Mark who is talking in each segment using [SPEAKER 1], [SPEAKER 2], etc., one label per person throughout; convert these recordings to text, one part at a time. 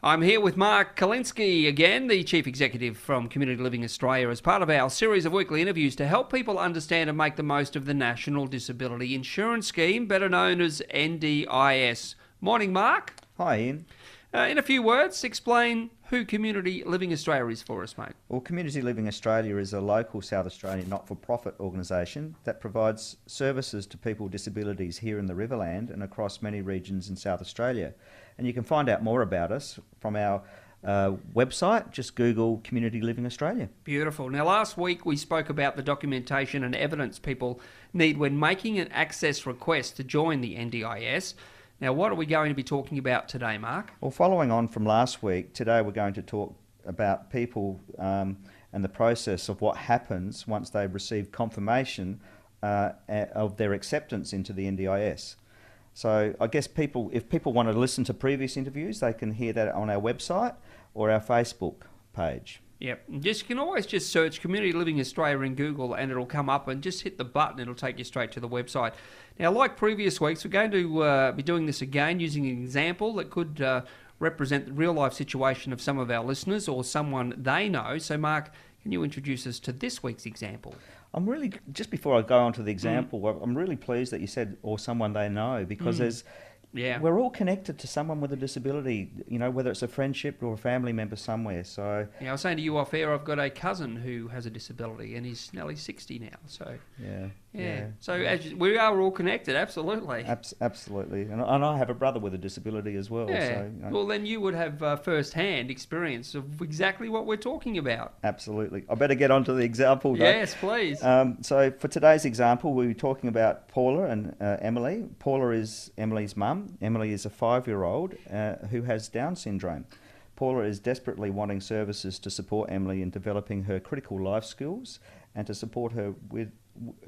[SPEAKER 1] I'm here with Mark Kulinski again, the Chief Executive from Community Living Australia, as part of our series of weekly interviews to help people understand and make the most of the National Disability Insurance Scheme, better known as NDIS. Morning, Mark.
[SPEAKER 2] Hi, Ian.
[SPEAKER 1] In a few words, explain who Community Living Australia is for us, mate.
[SPEAKER 2] Well, Community Living Australia is a local South Australian not-for-profit organisation that provides services to people with disabilities here in the Riverland and across many regions in South Australia. And you can find out more about us from our website. Just Google Community Living Australia.
[SPEAKER 1] Beautiful. Now, last week we spoke about the documentation and evidence people need when making an access request to join the NDIS. Now, what are we going to be talking about today, Mark?
[SPEAKER 2] Well, following on from last week, today we're going to talk about people and the process of what happens once they've received confirmation of their acceptance into the NDIS. So I guess if people want to listen to previous interviews, they can hear that on our website or our Facebook page.
[SPEAKER 1] Yep. You can always just search Community Living Australia in Google and it'll come up, and just hit the button, it'll take you straight to the website. Now, like previous weeks, we're going to be doing this again using an example that could represent the real-life situation of some of our listeners or someone they know. So, Mark, can you introduce us to this week's example?
[SPEAKER 2] Just before I go on to the example, I'm really pleased that you said, or someone they know, because we're all connected to someone with a disability, whether it's a friendship or a family member somewhere. So
[SPEAKER 1] I was saying to you off air, I've got a cousin who has a disability and he's nearly 60 now. So yeah. So we are all connected, absolutely.
[SPEAKER 2] Absolutely. And I have a brother with a disability as well.
[SPEAKER 1] Yeah.
[SPEAKER 2] So,
[SPEAKER 1] Well, then you would have first-hand experience of exactly what we're talking about.
[SPEAKER 2] Absolutely. I better get on to the example, though.
[SPEAKER 1] Yes, please.
[SPEAKER 2] So for today's example, we'll be talking about Paula and Emily. Paula is Emily's mum. Emily is a 5-year-old who has Down syndrome. Paula is desperately wanting services to support Emily in developing her critical life skills and to support her with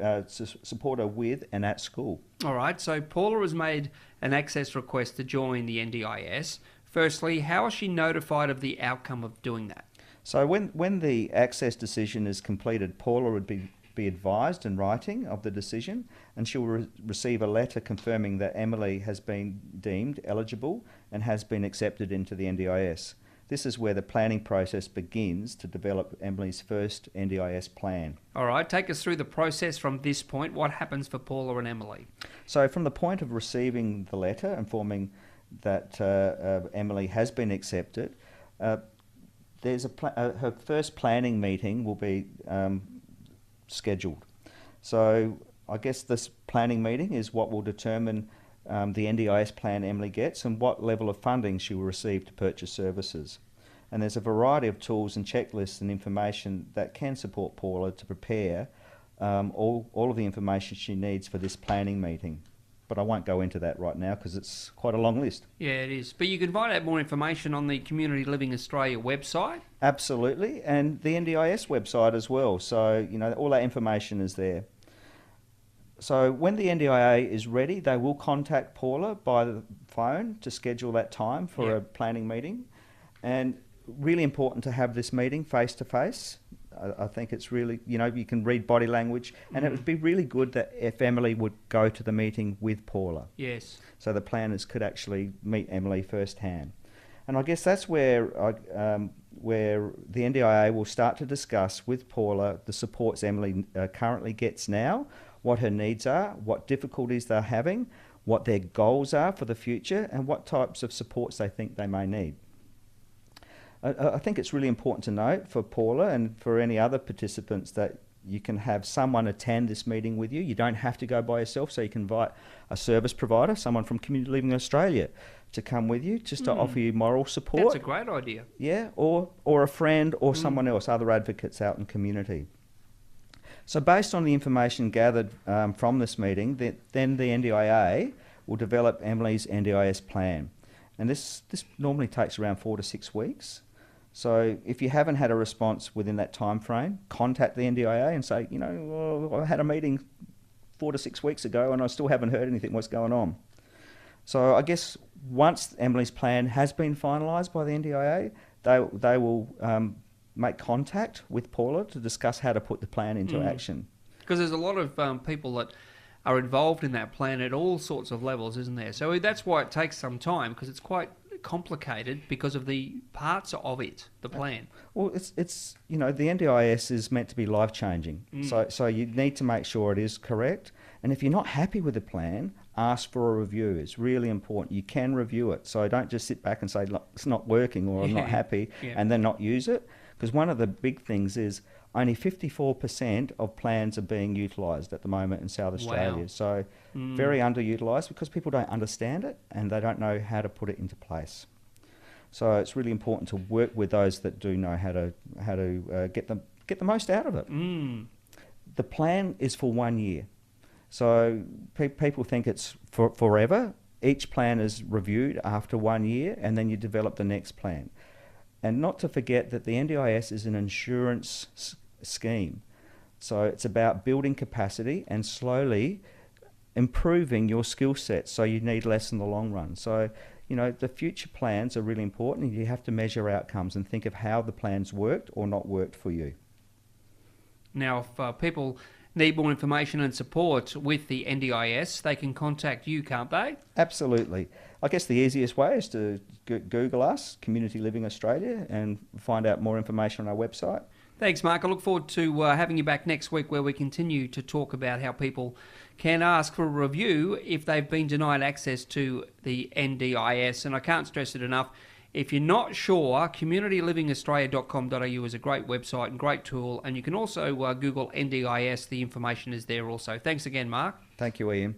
[SPEAKER 2] and at school.
[SPEAKER 1] All right, so Paula has made an access request to join the NDIS. Firstly, how is she notified of the outcome of doing that?
[SPEAKER 2] So when the access decision is completed, Paula would be advised in writing of the decision, and she will receive a letter confirming that Emily has been deemed eligible and has been accepted into the NDIS. This is where the planning process begins to develop Emily's first NDIS plan.
[SPEAKER 1] All right, take us through the process from this point. What happens for Paula and Emily?
[SPEAKER 2] So from the point of receiving the letter informing that Emily has been accepted, there's her first planning meeting will be scheduled. So I guess this planning meeting is what will determine the NDIS plan Emily gets and what level of funding she will receive to purchase services. And there's a variety of tools and checklists and information that can support Paula to prepare all of the information she needs for this planning meeting. But I won't go into that right now because it's quite a long list.
[SPEAKER 1] Yeah, it is. But you can find out more information on the Community Living Australia website.
[SPEAKER 2] Absolutely, and the NDIS website as well. So, all that information is there. So when the NDIA is ready, they will contact Paula by the phone to schedule that time for a planning meeting. And really important to have this meeting face-to-face. I think it's really, you can read body language, and it would be really good that if Emily would go to the meeting with Paula.
[SPEAKER 1] Yes.
[SPEAKER 2] So the planners could actually meet Emily firsthand. And I guess that's where the NDIA will start to discuss with Paula the supports Emily currently gets now, what her needs are, what difficulties they're having, what their goals are for the future, and what types of supports they think they may need. I think it's really important to note for Paula and for any other participants that you can have someone attend this meeting with you. You don't have to go by yourself, so you can invite a service provider, someone from Community Living Australia, to come with you just to offer you moral support.
[SPEAKER 1] That's a great idea.
[SPEAKER 2] Yeah, or a friend or someone else, other advocates out in community. So based on the information gathered from this meeting, then the NDIA will develop Emily's NDIS plan. And this normally takes around 4 to 6 weeks. So if you haven't had a response within that time frame, contact the NDIA and say, I had a meeting 4 to 6 weeks ago and I still haven't heard anything. What's going on? So I guess once Emily's plan has been finalised by the NDIA, they will make contact with Paula to discuss how to put the plan into action.
[SPEAKER 1] Because there's a lot of people that are involved in that plan at all sorts of levels, isn't there? So that's why it takes some time, because it's quite complicated because of the parts of it, the plan.
[SPEAKER 2] Well, it's the NDIS is meant to be life changing. So you need to make sure it is correct. And if you're not happy with the plan, ask for a review. It's really important. You can review it. So don't just sit back and say, look, it's not working or I'm not happy and then not use it. Because one of the big things is only 54% of plans are being utilised at the moment in South Australia. Wow. So very underutilised because people don't understand it and they don't know how to put it into place. So it's really important to work with those that do know how to get the most out of it. The plan is for 1 year. So people think it's forever. Each plan is reviewed after 1 year and then you develop the next plan. And not to forget that the NDIS is an insurance scheme. So it's about building capacity and slowly improving your skill set so you need less in the long run. So, the future plans are really important and you have to measure outcomes and think of how the plans worked or not worked for you.
[SPEAKER 1] Now, if people need more information and support with the NDIS, they can contact you, can't they?
[SPEAKER 2] Absolutely. I guess the easiest way is to Google us, Community Living Australia, and find out more information on our website.
[SPEAKER 1] Thanks, Mark. I look forward to having you back next week where we continue to talk about how people can ask for a review if they've been denied access to the NDIS. And I can't stress it enough. If you're not sure, communitylivingaustralia.com.au is a great website and great tool. And you can also Google NDIS. The information is there also. Thanks again, Mark.
[SPEAKER 2] Thank you, Ian.